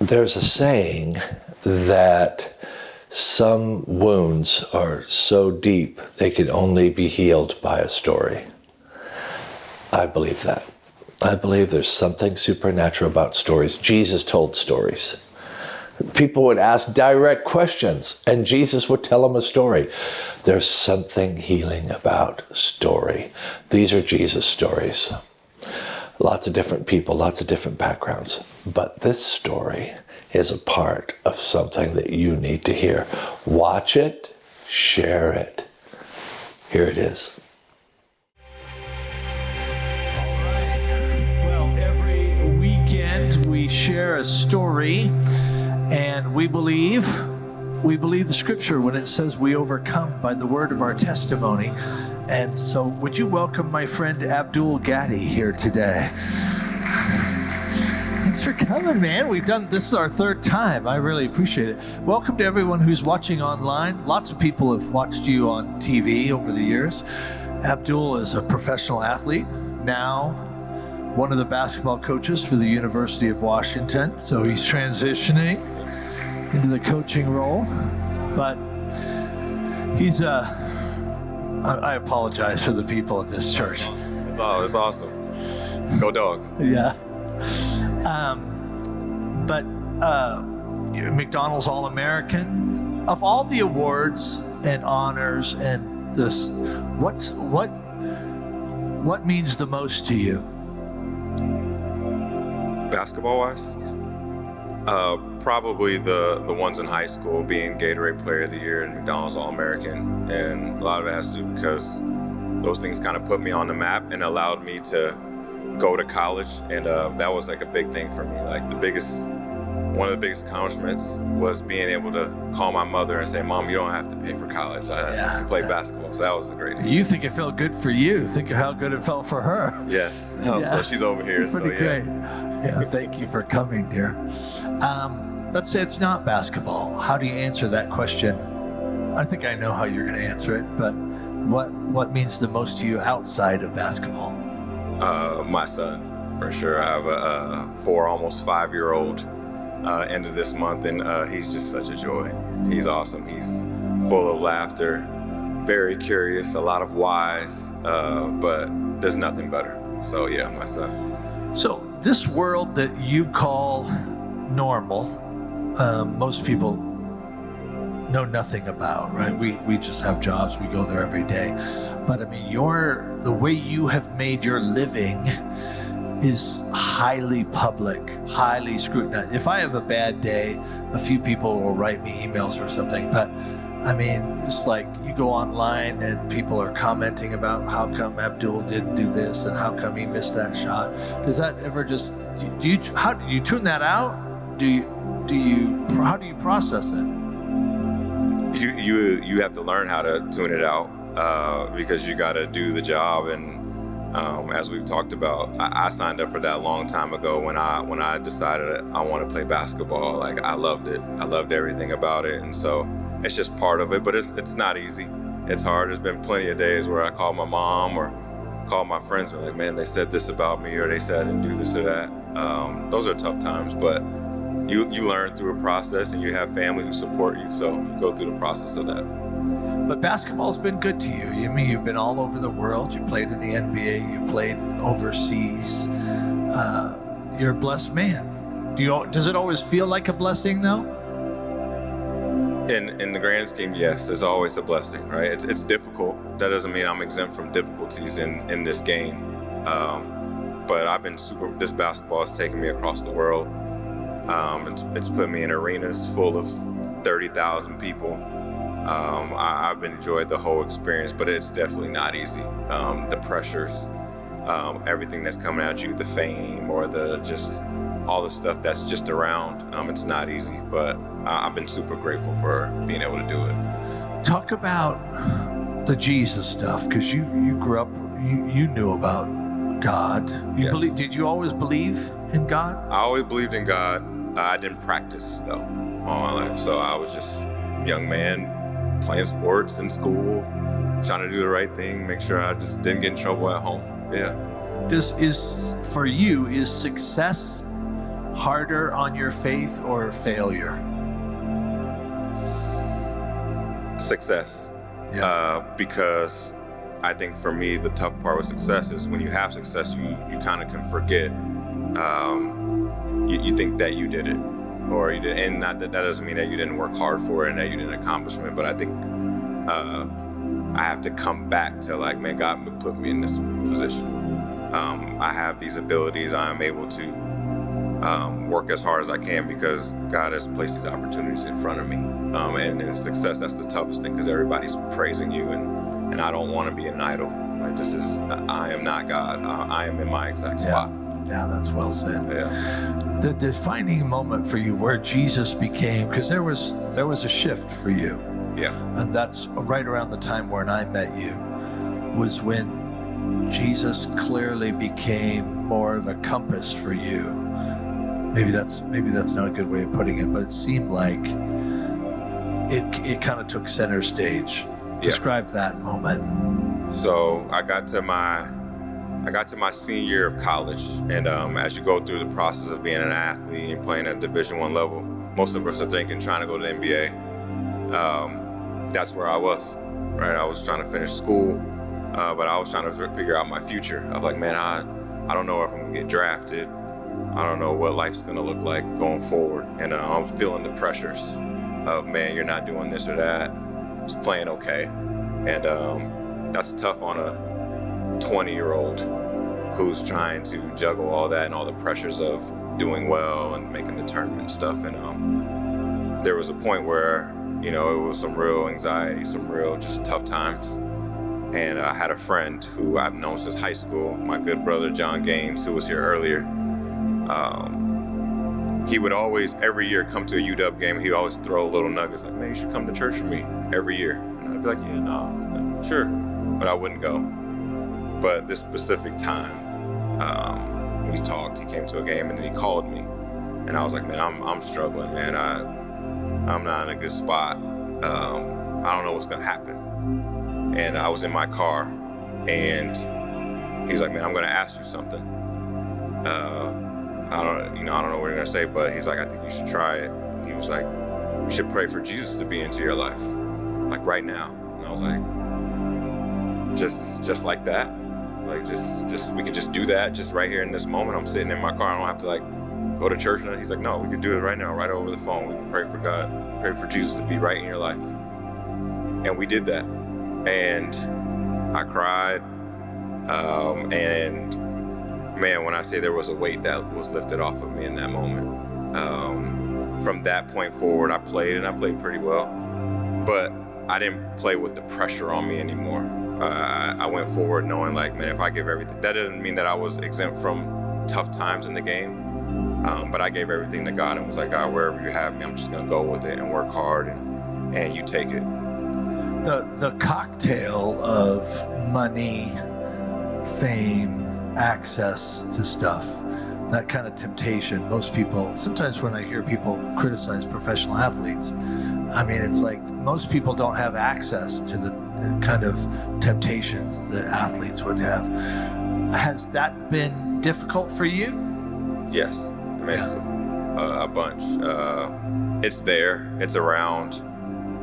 There's a saying that some wounds are so deep they can only be healed by a story. I believe that. I believe there's something supernatural about stories. Jesus told stories. People would ask direct questions, and Jesus would tell them a story. There's something healing about story. These are Jesus stories. Lots of different people, lots of different backgrounds. But this story is a part of something that you need to hear. Watch it, share it. Here it is. Well, every weekend we share a story, and we believe the scripture when it says we overcome by the word of our testimony. And so would you welcome my friend Abdul Gaddy here today? Thanks for coming, man. This is our third time. I really appreciate it. Welcome to everyone who's watching online. Lots of people have watched you on TV over the years. Abdul is a professional athlete, now one of the basketball coaches for the University of Washington. So he's transitioning into the coaching role. But he's I apologize for the people at this church. It's awesome. Go Dogs. Yeah. But you're McDonald's All-American. Of all the awards and honors and this, what means the most to you? Basketball-wise? Probably the ones in high school, being Gatorade Player of the Year and McDonald's All-American. And a lot of it has to do because those things kind of put me on the map and allowed me to go to college. And that was like a big thing for me. Like one of the biggest accomplishments was being able to call my mother and say, "Mom, you don't have to pay for college. I can play basketball." So that was the greatest. You think it felt good for you. Think of how good it felt for her. Yes. So she's over here. Pretty great. Yeah, thank you for coming, dear. Let's say it's not basketball. How do you answer that question? I think I know how you're going to answer it, but what means the most to you outside of basketball? My son, for sure. I have a 4, almost 5-year-old end of this month, and he's just such a joy. He's awesome. He's full of laughter, very curious, a lot of whys, but there's nothing better. So yeah, my son. So this world that you call normal, most people know nothing about, right? We just have jobs, we go there every day. But I mean, the way you have made your living is highly public, highly scrutinized. If I have a bad day, a few people will write me emails or something, but I mean, it's like you go online and people are commenting about how come Abdul didn't do this and how come he missed that shot. Does that ever just, how do you tune that out? How do you process it? You have to learn how to tune it out because you got to do the job. And as we've talked about, I signed up for that a long time ago when I decided I want to play basketball. Like, I loved it. I loved everything about it. And so it's just part of it, but it's not easy. It's hard. There's been plenty of days where I call my mom or call my friends and be like, "Man, they said this about me," or "They said I didn't do this or that." Those are tough times, but you learn through a process, and you have family who support you, so you go through the process of that. But basketball's been good to you. You mean you've been all over the world. You played in the NBA. You played overseas. You're a blessed man. Does it always feel like a blessing, though? In the grand scheme, yes, it's always a blessing, right? It's difficult. That doesn't mean I'm exempt from difficulties in this game. But I've been this basketball has taken me across the world. It's put me in arenas full of 30,000 people. I've enjoyed the whole experience, but it's definitely not easy. The pressures, everything that's coming at you, the fame or all the stuff that's just around, it's not easy, but I've been super grateful for being able to do it. Talk about the Jesus stuff, because you grew up, you knew about God. Yes. Did you always believe in God? I always believed in God. I didn't practice, though, all my life. So I was just a young man playing sports in school, trying to do the right thing, make sure I just didn't get in trouble at home. Yeah. For you, is success harder on your faith or failure? Success. Yeah. Because I think for me, the tough part with success is when you have success, you kind of can forget. You think that you did it, or you did, and not that doesn't mean that you didn't work hard for it and that you didn't accomplish it. But I think I have to come back to like, man, God put me in this position. I have these abilities. I'm able to work as hard as I can because God has placed these opportunities in front of me. And in success, that's the toughest thing because everybody's praising you, and I don't want to be an idol. Like I am not God. I am in my exact spot. Yeah, that's well said. Yeah. The defining moment for you where Jesus became, because there was a shift for you. Yeah. And that's right around the time when I met you, was when Jesus clearly became more of a compass for you. Maybe that's not a good way of putting it, but it seemed like it kind of took center stage. Describe that moment. So I got to my senior year of college, and as you go through the process of being an athlete and playing at Division I level, most of us are thinking trying to go to the NBA. That's where I was, right? I was trying to finish school, but I was trying to figure out my future. I was like, man, I don't know if I'm gonna get drafted. I don't know what life's gonna look like going forward. And I'm feeling the pressures of, man, you're not doing this or that. Just playing okay. And that's tough on a 20-year-old who's trying to juggle all that and all the pressures of doing well and making the tournament and stuff. And there was a point where, it was some real anxiety, some real just tough times. And I had a friend who I've known since high school, my good brother, John Gaines, who was here earlier. He would always, every year, come to a UW game. He'd always throw little nuggets like, man, you should come to church with me every year. And I'd be like, yeah, no, sure. But I wouldn't go. But this specific time, we talked, he came to a game and then he called me. And I was like, man, I'm struggling, man. I'm not in a good spot. I don't know what's gonna happen. And I was in my car and he was like, man, I'm gonna ask you something. I don't know what you're gonna say, but he's like, I think you should try it. He was like, you should pray for Jesus to be into your life, like right now. And I was like, just like that? Like just we could just do that just right here in this moment. I'm sitting in my car. I don't have to like go to church. And he's like, no, we could do it right now, right over the phone. We can pray for God, pray for Jesus to be right in your life. And we did that. And I cried. And man, when I say there was a weight that was lifted off of me in that moment. From that point forward, I played pretty well. But I didn't play with the pressure on me anymore. I went forward knowing like, man, if I give everything, that doesn't mean that I was exempt from tough times in the game. But I gave everything to God and was like, God, wherever you have me, I'm just gonna go with it and work hard and you take it. The cocktail of money, fame, access to stuff, that kind of temptation, most people, sometimes when I hear people criticize professional athletes, I mean, it's like most people don't have access to the kind of temptations that athletes would have. Has that been difficult for you? Yes, I mean, it's a bunch. It's there, it's around.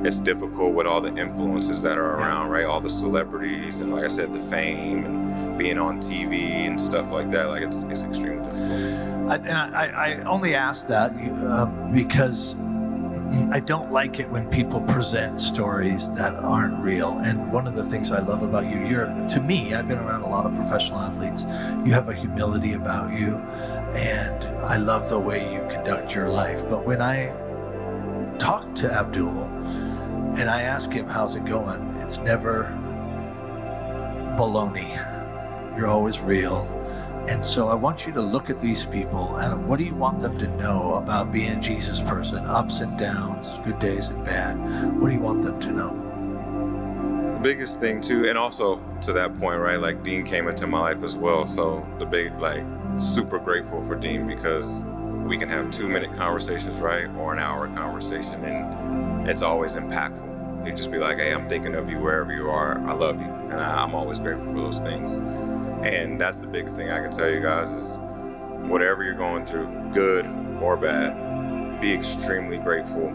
It's difficult with all the influences that are around, right? All the celebrities and, like I said, the fame and being on TV and stuff like that. Like it's extremely difficult. I only ask that because I don't like it when people present stories that aren't real. And one of the things I love about you, to me, I've been around a lot of professional athletes. You have a humility about you, and I love the way you conduct your life. But when I talk to Abdul and I ask him, how's it going? It's never baloney. You're always real. And so I want you to look at these people and what do you want them to know about being a Jesus person, ups and downs, good days and bad? What do you want them to know? The biggest thing too, and also to that point, right, like Dean came into my life as well. So super grateful for Dean because we can have 2-minute conversations, right, or an hour conversation, and it's always impactful. You just be like, hey, I'm thinking of you wherever you are. I love you, and I'm always grateful for those things. And that's the biggest thing I can tell you guys is whatever you're going through, good or bad, be extremely grateful,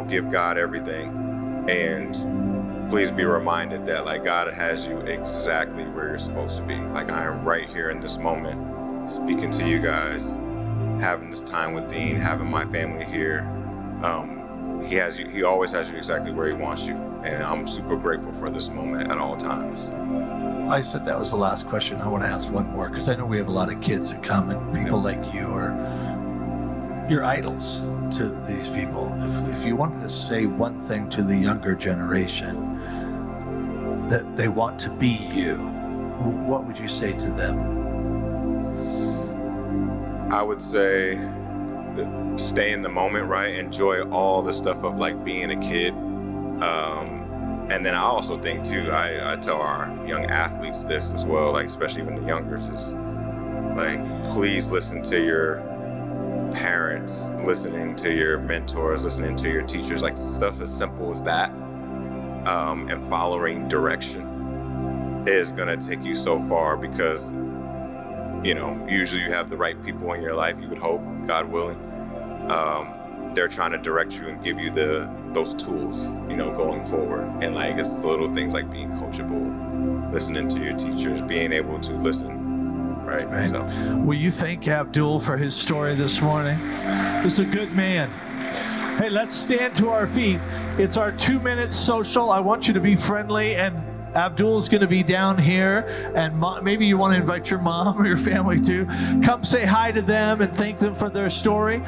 give God everything, and please be reminded that like God has you exactly where you're supposed to be. Like I am right here in this moment, speaking to you guys, having this time with Dean, having my family here. He has you. He always has you exactly where he wants you, and I'm super grateful for this moment at all times. I said that was the last question. I want to ask one more because I know we have a lot of kids that come, and people like you are your idols to these people. If you wanted to say one thing to the younger generation that they want to be you, what would you say to them? I would say stay in the moment, right? Enjoy all the stuff of like being a kid. And then I also think too, I tell our young athletes this as well, like especially even the youngers, is like, please listen to your parents, listening to your mentors, listening to your teachers, like stuff as simple as that. And following direction is gonna take you so far because, usually you have the right people in your life, you would hope, God willing. They're trying to direct you and give you those tools, going forward. And like it's little things like being coachable, listening to your teachers, being able to listen, right? So. Will you thank Abdul for his story this morning? He's a good man. Hey, let's stand to our feet. It's our 2-minute social. I want you to be friendly, and Abdul's going to be down here, and maybe you want to invite your mom or your family to come say hi to them and thank them for their story.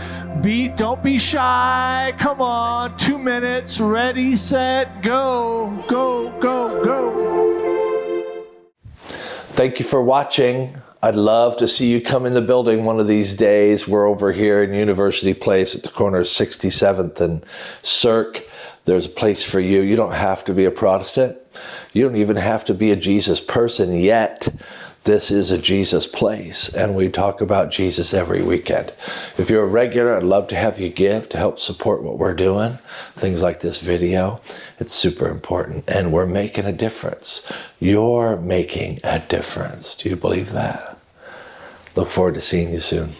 Don't be shy. Come on, 2 minutes. Ready, set, go, go, go, go. Thank you for watching. I'd love to see you come in the building one of these days. We're over here in University Place at the corner of 67th and Cirque. There's a place for you. You don't have to be a Protestant. You don't even have to be a Jesus person yet. This is a Jesus place, and we talk about Jesus every weekend. If you're a regular, I'd love to have you give to help support what we're doing. Things like this video, it's super important, and we're making a difference. You're making a difference. Do you believe that? Look forward to seeing you soon.